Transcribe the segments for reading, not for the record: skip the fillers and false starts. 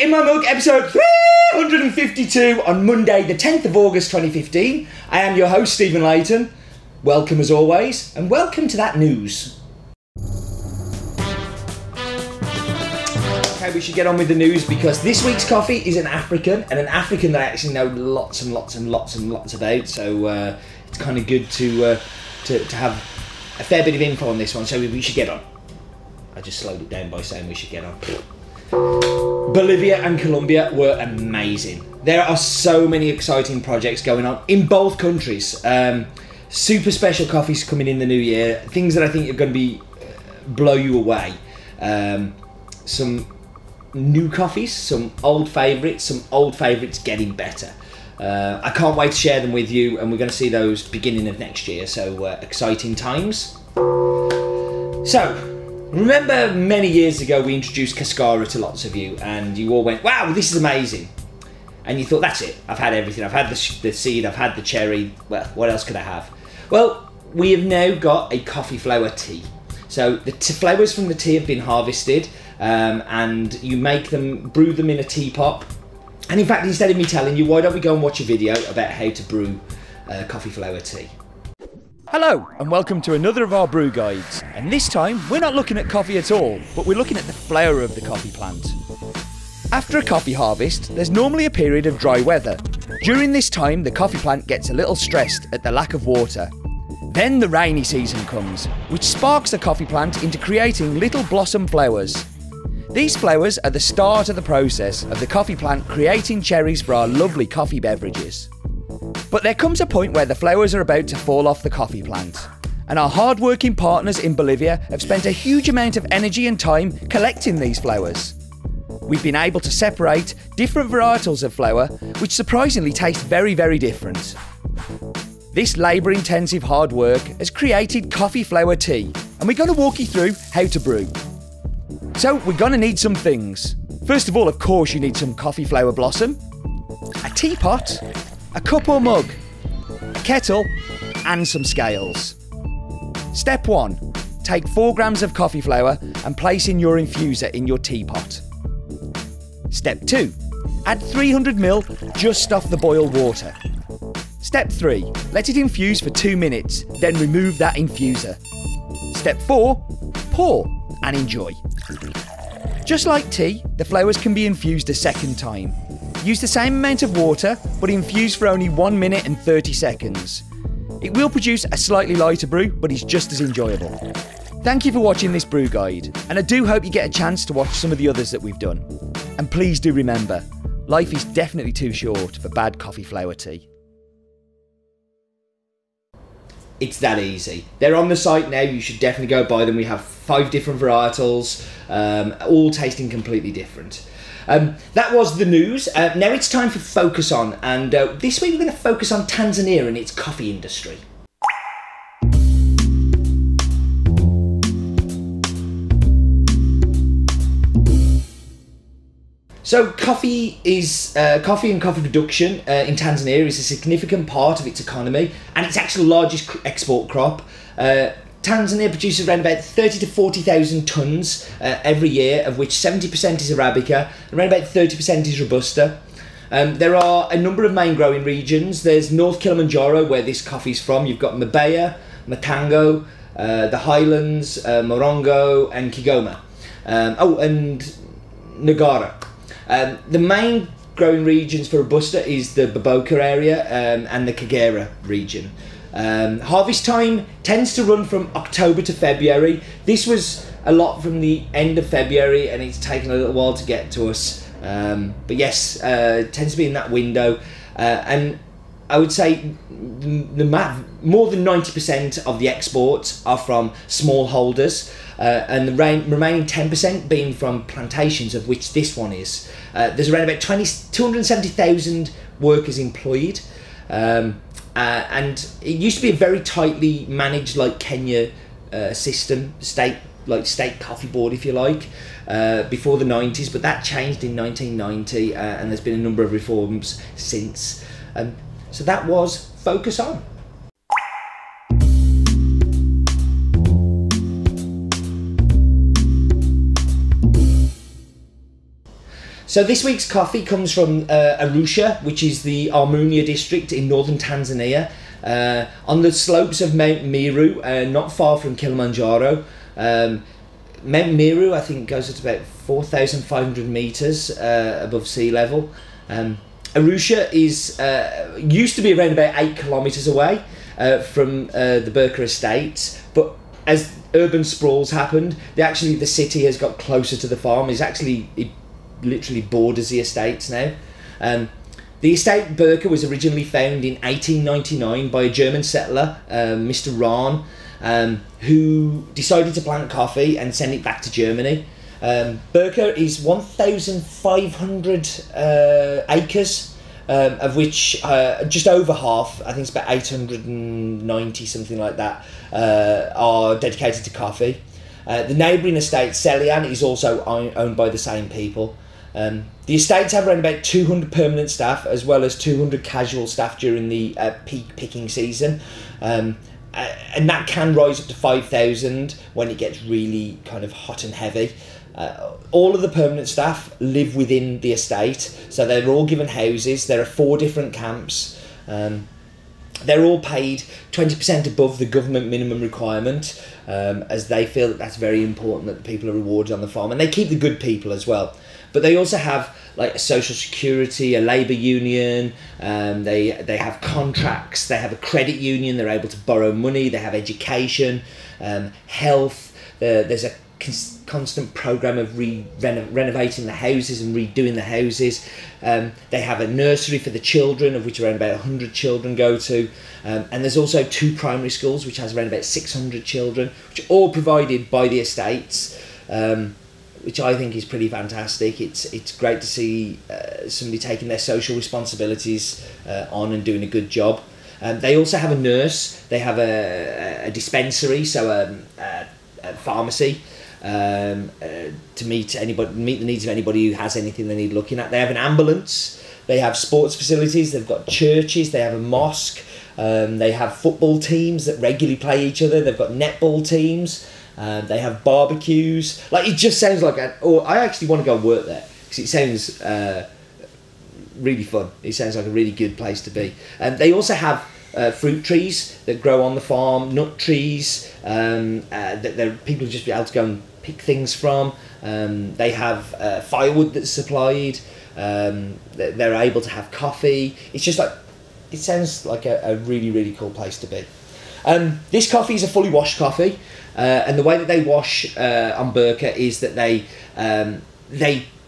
In My Mug, episode 352 on Monday, the 10th of August 2015. I am your host, Stephen Layton. Welcome as always, and welcome to that news. Okay, we should get on with the news because this week's coffee is an African, and an African that I actually know lots and lots and lots and lots about, so it's kind of good to have a fair bit of info on this one, so we should get on. I just slowed it down by saying we should get on. Bolivia and Colombia were amazing. There are so many exciting projects going on in both countries. Super special coffees coming in the new year. Things that I think are going to be blow you away. Some new coffees, some old favourites getting better. I can't wait to share them with you, and we're going to see those beginning of next year. So exciting times. So. Remember many years ago we introduced Cascara to lots of you and you all went, wow, this is amazing. And you thought, that's it, I've had everything. I've had the seed, I've had the cherry, well, what else could I have? Well, we have now got a coffee flower tea. So the flowers from the tea have been harvested and you make them, brew them in a teapot. And in fact, instead of me telling you, why don't we go and watch a video about how to brew coffee flower tea. Hello and welcome to another of our brew guides, and this time we're not looking at coffee at all, but we're looking at the flower of the coffee plant. After a coffee harvest, there's normally a period of dry weather. During this time the coffee plant gets a little stressed at the lack of water. Then the rainy season comes, which sparks the coffee plant into creating little blossom flowers. These flowers are the start of the process of the coffee plant creating cherries for our lovely coffee beverages. But there comes a point where the flowers are about to fall off the coffee plant, and our hard-working partners in Bolivia have spent a huge amount of energy and time collecting these flowers. We've been able to separate different varietals of flower, which surprisingly taste very, very different. This labour-intensive hard work has created coffee flower tea, and we're going to walk you through how to brew. So we're going to need some things. First of all, of course, you need some coffee flower blossom, a teapot, a cup or mug, a kettle, and some scales. Step 1. Take 4 grams of coffee flour and place in your infuser in your teapot. Step 2. Add 300 ml just off the boiled water. Step 3. Let it infuse for 2 minutes, then remove that infuser. Step 4. Pour and enjoy. Just like tea, the flowers can be infused a second time. Use the same amount of water, but infuse for only 1 minute and 30 seconds. It will produce a slightly lighter brew, but it's just as enjoyable. Thank you for watching this brew guide, and I do hope you get a chance to watch some of the others that we've done. And please do remember, life is definitely too short for bad coffee flower tea. It's that easy. They're on the site now, you should definitely go buy them. We have 5 different varietals, all tasting completely different. That was the news. Now it's time for Focus On, and this week we're going to focus on Tanzania and its coffee industry. So coffee and coffee production in Tanzania is a significant part of its economy, and it's actually the largest export crop. Tanzania produces around about 30 to 40,000 tonnes every year, of which 70% is Arabica and around about 30% is Robusta. There are a number of main growing regions. There's North Kilimanjaro, where this coffee is from. You've got Mbeya, Matango, the Highlands, Morongo and Kigoma. And Ngara. The main growing regions for Robusta is the Burka area and the Kagera region. Harvest time tends to run from October to February. This was a lot from the end of February, and it's taken a little while to get to us. But yes, it tends to be in that window. And I would say more than 90% of the exports are from smallholders, and the remaining 10% being from plantations, of which this one is. There's around about 270,000 workers employed. And it used to be a very tightly managed, like Kenya system, state coffee board, if you like, before the 90s, but that changed in 1990, and there's been a number of reforms since. So that was Focus On. So this week's coffee comes from Arusha, which is the Armenia district in northern Tanzania, on the slopes of Mount Meru, not far from Kilimanjaro. Mount Meru, I think, goes up to about 4,500 metres above sea level. Arusha is used to be around about 8 kilometres away from the Burka estate, but as urban sprawls happened, the city has got closer to the farm. It literally borders the estates now. The estate Burka was originally found in 1899 by a German settler, Mr. Rahn, who decided to plant coffee and send it back to Germany. Burka is 1,500 acres, of which just over half, I think it's about 890, something like that, are dedicated to coffee. The neighbouring estate, Selian, is also owned by the same people. The estates have around about 200 permanent staff, as well as 200 casual staff during the peak picking season. And that can rise up to 5,000 when it gets really kind of hot and heavy. All of the permanent staff live within the estate, so they're all given houses. There are 4 different camps. They're all paid 20% above the government minimum requirement, as they feel that that's very important, that the people are rewarded on the farm, and they keep the good people as well. But they also have like a social security, a labour union, they have contracts, they have a credit union, they're able to borrow money, they have education, health, there's a constant programme of renovating the houses and redoing the houses. They have a nursery for the children, of which around about 100 children go to, and there's also 2 primary schools which has around about 600 children, which are all provided by the estates, which I think is pretty fantastic. It's great to see somebody taking their social responsibilities on and doing a good job. They also have a nurse, they have a dispensary, so a pharmacy, to meet the needs of anybody who has anything they need looking at. They have an ambulance, they have sports facilities, they've got churches, they have a mosque, they have football teams that regularly play each other, they've got netball teams, they have barbecues. Like, it just sounds like I actually want to go and work there, because it sounds really fun. It sounds like a really good place to be. They also have fruit trees that grow on the farm, nut trees that people just be able to go and pick things from. They have firewood that's supplied. They're able to have coffee. It's just like, it sounds like a really, really cool place to be. This coffee is a fully washed coffee, and the way that they wash on Burka is that they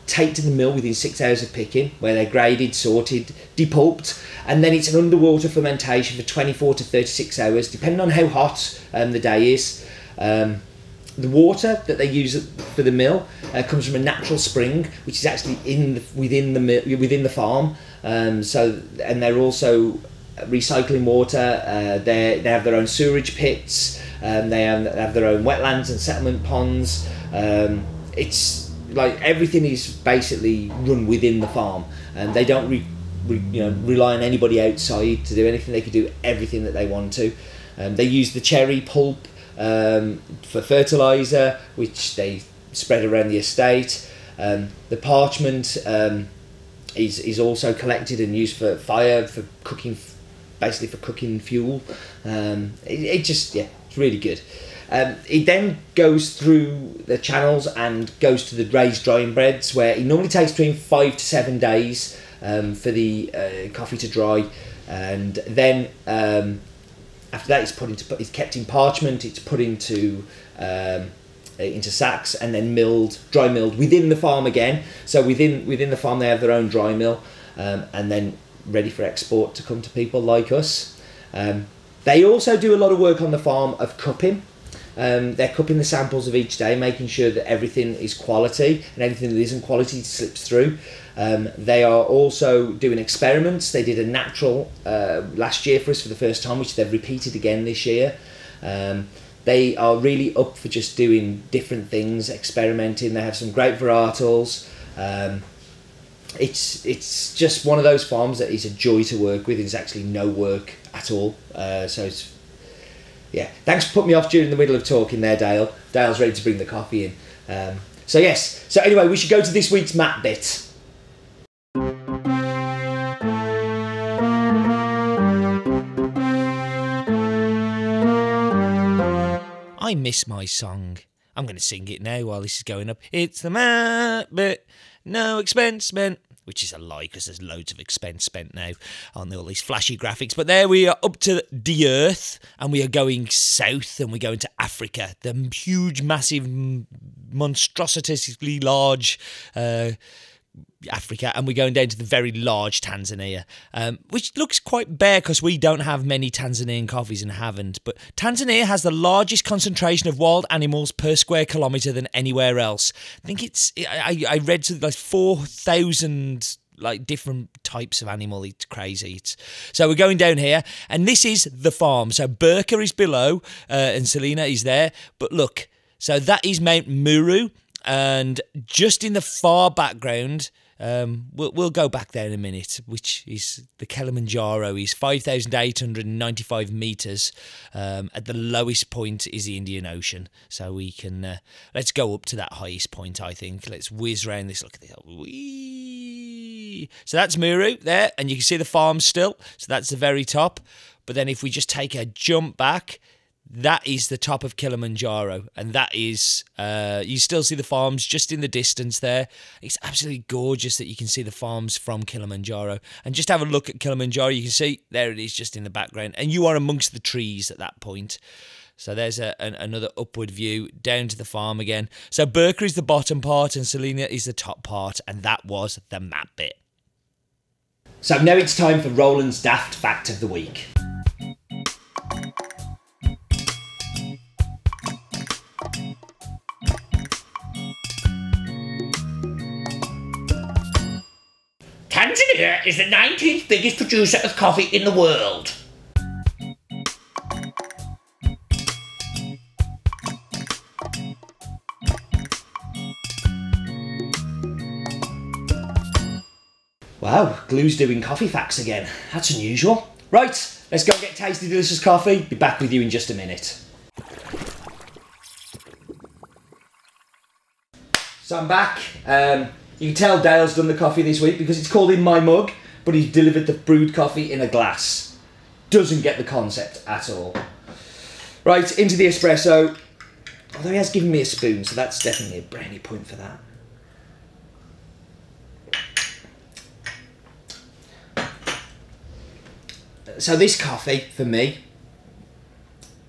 take to the mill within 6 hours of picking, where they're graded, sorted, depulped, and then it's an underwater fermentation for 24 to 36 hours, depending on how hot the day is. The water that they use for the mill comes from a natural spring, which is actually within the farm. And they're also recycling water. They have their own sewerage pits. They have their own wetlands and settlement ponds. It's like everything is basically run within the farm, and they don't rely on anybody outside to do anything. They can do everything that they want to. They use the cherry pulp for fertiliser, which they spread around the estate. The parchment is also collected and used for fire, for cooking, basically for cooking fuel. It's really good. It then goes through the channels and goes to the raised drying beds, where it normally takes between 5 to 7 days for the coffee to dry, and then after that it's kept in parchment. It's put into sacks and then dry milled within the farm again. So within the farm they have their own dry mill, and then ready for export to come to people like us. They also do a lot of work on the farm of cupping. They're cupping the samples of each day, making sure that everything is quality, and anything that isn't quality slips through. They are also doing experiments. They did a natural last year for us for the first time, which they've repeated again this year. They are really up for just doing different things, experimenting. They have some great varietals. It's just one of those farms that is a joy to work with. It's actually no work at all. So it's, yeah. Thanks for putting me off during the middle of talking there, Dale. Dale's ready to bring the coffee in. So yes. So anyway, we should go to this week's map bit. I miss my song. I'm going to sing it now while this is going up. It's the map, but no expense spent. Which is a lie, because there's loads of expense spent now on all these flashy graphics. But there we are, up to the Earth, and we are going south, and we're going to Africa. The huge, massive, monstrositously large Africa, and we're going down to the very large Tanzania, which looks quite bare because we don't have many Tanzanian coffees and haven't. But Tanzania has the largest concentration of wild animals per square kilometre than anywhere else. I think I read something like 4,000 like different types of animal. It's crazy. So we're going down here, and this is the farm. So Burka is below, and Selena is there. But look, so that is Mount Muru. And just in the far background, we'll go back there in a minute, which is the Kilimanjaro is 5,895 metres. At the lowest point is the Indian Ocean. So we can, let's go up to that highest point, I think. Let's whiz around this. Look at this. Whee! So that's Muru there, and you can see the farm still. So that's the very top. But then if we just take a jump back, that is the top of Kilimanjaro, and that is, you still see the farms just in the distance there. It's absolutely gorgeous that you can see the farms from Kilimanjaro. And just have a look at Kilimanjaro, you can see, there it is just in the background. And you are amongst the trees at that point. So there's another upward view down to the farm again. So Burka is the bottom part, and Selena is the top part, and that was the map bit. So now it's time for Roland's Daft Fact of the Week. Tanzania is the 19th biggest producer of coffee in the world. Wow, Glue's doing coffee facts again. That's unusual. Right, let's go and get tasty, delicious coffee. Be back with you in just a minute. So I'm back. You can tell Dale's done the coffee this week because it's called In My Mug, but he's delivered the brewed coffee in a glass. Doesn't get the concept at all. Right, into the espresso. Although he has given me a spoon, so that's definitely a brownie point for that. So this coffee, for me,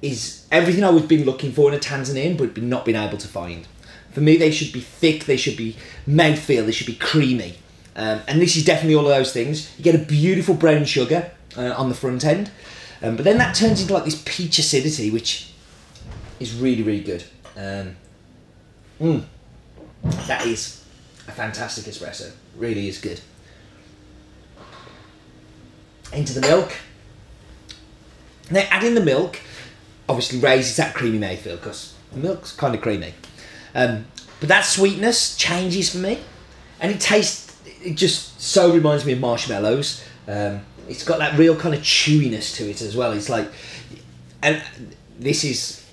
is everything I've been looking for in a Tanzanian, but not been able to find. For me, they should be thick, they should be mouthfeel, they should be creamy. And this is definitely all of those things. You get a beautiful brown sugar on the front end, but then that turns into like this peach acidity, which is really, really good. That is a fantastic espresso. Really is good. Into the milk. Now, adding the milk obviously raises that creamy mouthfeel because the milk's kind of creamy. But that sweetness changes for me, and it just so reminds me of marshmallows. It's got that real kind of chewiness to it as well. It's like, and this is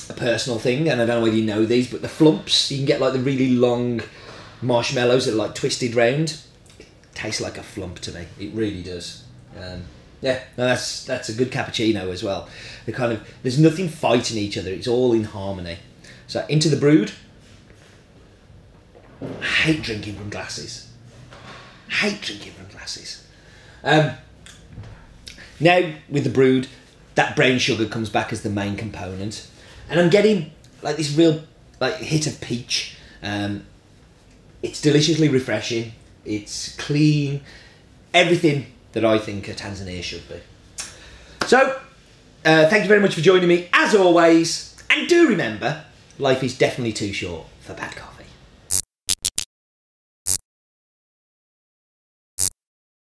a personal thing, and I don't know whether you know these, but the flumps, you can get like the really long marshmallows that are like twisted round. It tastes like a flump to me. It really does. Yeah, no, that's a good cappuccino as well. There's nothing fighting each other. It's all in harmony. So into the brewed. I hate drinking from glasses. Now with the brewed, that brown sugar comes back as the main component, and I'm getting like this real like hit of peach. It's deliciously refreshing. It's clean. Everything that I think a Tanzania should be. So, thank you very much for joining me as always, and do remember, life is definitely too short for bad coffee.